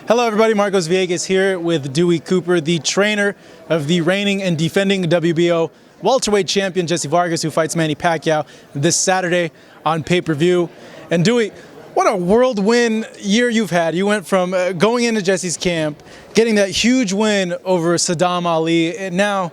Hello everybody, Marcos Villegas here with Dewey Cooper, the trainer of the reigning and defending WBO welterweight champion Jessie Vargas, who fights Manny Pacquiao this Saturday on pay-per-view. And Dewey, what a whirlwind year you've had. You went from going into Jessie's camp, getting that huge win over Saddam Ali, and now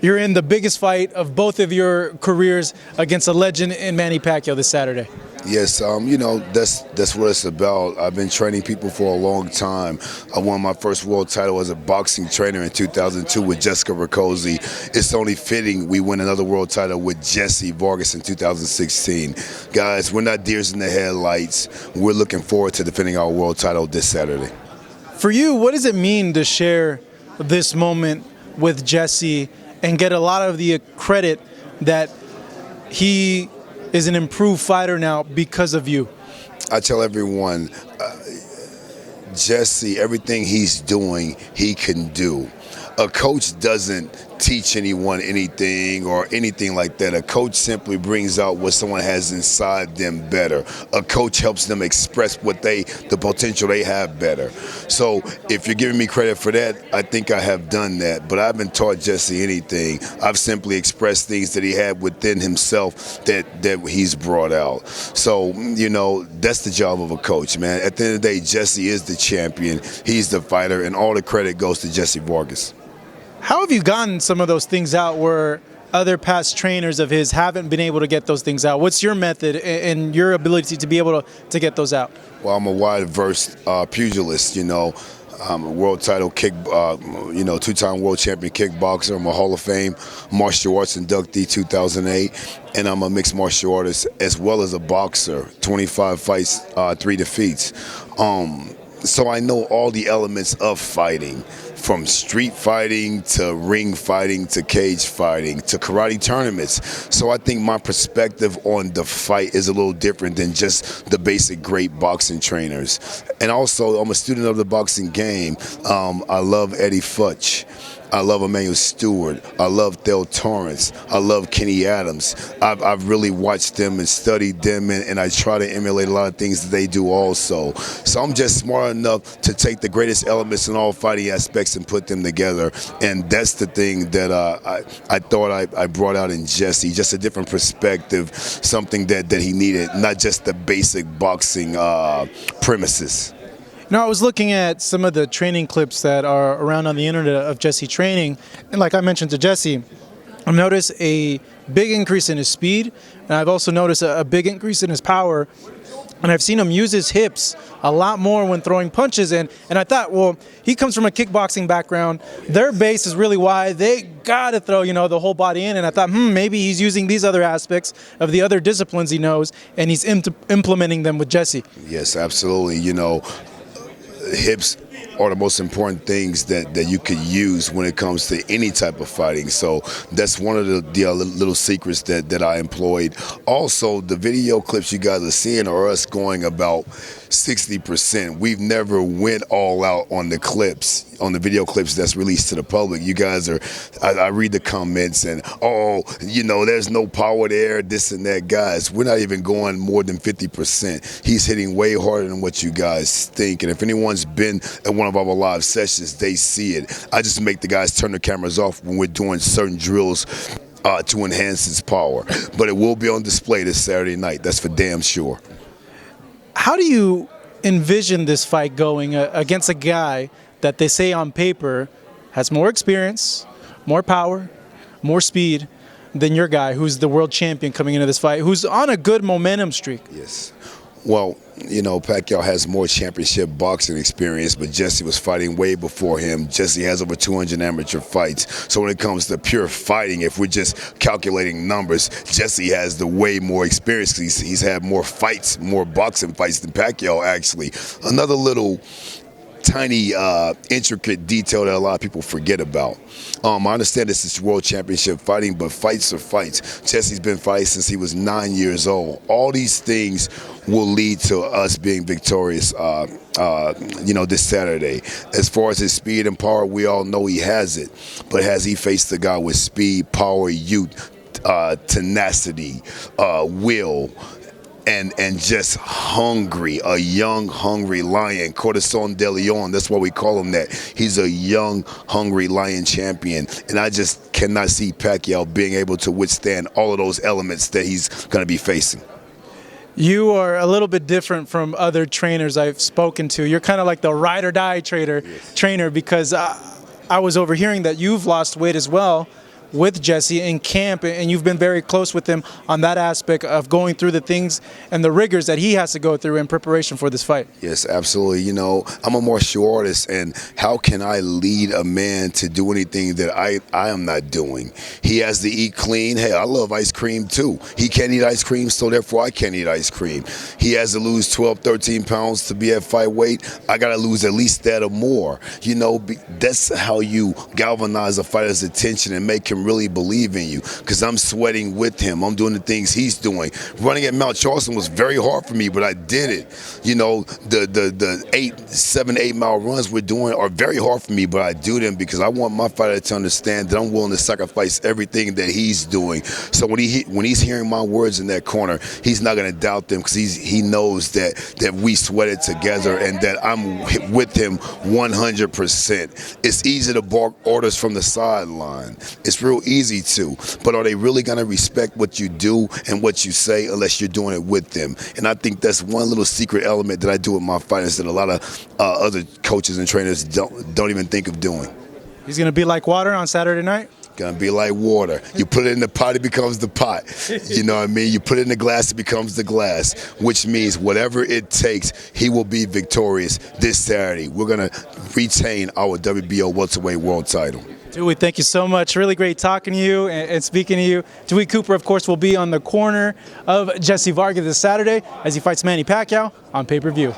you're in the biggest fight of both of your careers against a legend in Manny Pacquiao this Saturday. Yes, that's what it's about. I've been training people for a long time. I won my first world title as a boxing trainer in 2002 with Jessica Rakoczy. It's only fitting we win another world title with Jessie Vargas in 2016. Guys, we're not deers in the headlights. We're looking forward to defending our world title this Saturday. For you, what does it mean to share this moment with Jessie and get a lot of the credit that he is an improved fighter now because of you? I tell everyone, Jessie, everything he's doing, he can do. A coach doesn't teach anyone anything or anything like that. A coach simply brings out what someone has inside them better. A coach helps them express the potential they have better. So if you're giving me credit for that, I think I have done that. But I haven't taught Jessie anything. I've simply expressed things that he had within himself that he's brought out. So, that's the job of a coach, man. At the end of the day, Jessie is the champion. He's the fighter, and all the credit goes to Jessie Vargas. How have you gotten some of those things out where other past trainers of his haven't been able to get those things out? What's your method and your ability to be able to get those out? Well, I'm a wide-verse pugilist, I'm a world title two-time world champion kickboxer. I'm a Hall of Fame martial arts inductee 2008, and I'm a mixed martial artist as well as a boxer. 25 fights, 3 defeats. So I know all the elements of fighting, from street fighting to ring fighting to cage fighting to karate tournaments. So I think my perspective on the fight is a little different than just the basic great boxing trainers. And also, I'm a student of the boxing game. I love Eddie Futch. I love Emmanuel Stewart. I love Theo Torrance. I love Kenny Adams. I've really watched them and studied them, and I try to emulate a lot of things that they do also. So I'm just smart enough to take the greatest elements in all fighting aspects and put them together. And that's the thing that I thought I brought out in Jessie, just a different perspective, something that he needed, not just the basic boxing premises. Now, I was looking at some of the training clips that are around on the internet of Jessie training, and like I mentioned to Jessie, I've noticed a big increase in his speed, and I've also noticed a big increase in his power, and I've seen him use his hips a lot more when throwing punches, and I thought, well, he comes from a kickboxing background, their base is really wide, they gotta throw, the whole body in, and I thought, maybe he's using these other aspects of the other disciplines he knows, and he's implementing them with Jessie. Yes, absolutely, hips are the most important things that you could use when it comes to any type of fighting. So that's one of the little secrets that I employed. Also, the video clips you guys are seeing are us going about 60%. We've never went all out on the clips, on the video clips that's released to the public. You guys I read the comments and, there's no power there, this and that. Guys, we're not even going more than 50%. He's hitting way harder than what you guys think. And if anyone's been at one of our live sessions, they see it. I just make the guys turn their cameras off when we're doing certain drills to enhance his power. But it will be on display this Saturday night. That's for damn sure. How do you envision this fight going against a guy that they say on paper has more experience, more power, more speed than your guy, who's the world champion coming into this fight, who's on a good momentum streak? Yes. Well, Pacquiao has more championship boxing experience, but Jessie was fighting way before him. Jessie has over 200 amateur fights. So when it comes to pure fighting, if we're just calculating numbers, Jessie has the way more experience. He's had more fights, more boxing fights than Pacquiao, actually. Another little tiny intricate detail that a lot of people forget about. I understand this is world championship fighting, but fights are fights. Jessie's been fighting since he was 9 years old. All these things will lead to us being victorious this Saturday. As far as his speed and power, we all know he has it. But has he faced a guy with speed, power, youth, tenacity, will, and just hungry, a young, hungry lion. Corazon de Leon, that's why we call him that. He's a young, hungry lion champion. And I just cannot see Pacquiao being able to withstand all of those elements that he's going to be facing. You are a little bit different from other trainers I've spoken to. You're kind of like the ride or die trainer because I was overhearing that you've lost weight as well with Jessie in camp, and you've been very close with him on that aspect of going through the things and the rigors that he has to go through in preparation for this fight. Yes, absolutely. You know, I'm a martial artist, and how can I lead a man to do anything that I am not doing? He has to eat clean. Hey, I love ice cream too. He can't eat ice cream, so therefore I can't eat ice cream. He has to lose 12, 13 pounds to be at fight weight. I got to lose at least that or more. You know, that's how you galvanize a fighter's attention and make him really believe in you, because I'm sweating with him. I'm doing the things he's doing. Running at Mount Charleston was very hard for me, but I did it. You know, the 7, 8 mile runs we're doing are very hard for me, but I do them because I want my fighter to understand that I'm willing to sacrifice everything that he's doing. So when he's hearing my words in that corner, he's not going to doubt them, because he knows that we sweated together and that I'm with him 100%. It's easy to bark orders from the sideline. It's real easy to, but are they really going to respect what you do and what you say unless you're doing it with them? And I think that's one little secret element that I do with my fighters that a lot of other coaches and trainers don't even think of doing. He's going to be like water on Saturday night? Gonna be like water. You put it in the pot, it becomes the pot. You know what I mean? You put it in the glass, it becomes the glass, which means whatever it takes, he will be victorious this Saturday. We're gonna retain our WBO welterweight world title. Dewey, thank you so much. Really great talking to you and speaking to you. Dewey Cooper, of course, will be on the corner of Jessie Vargas this Saturday as he fights Manny Pacquiao on pay-per-view.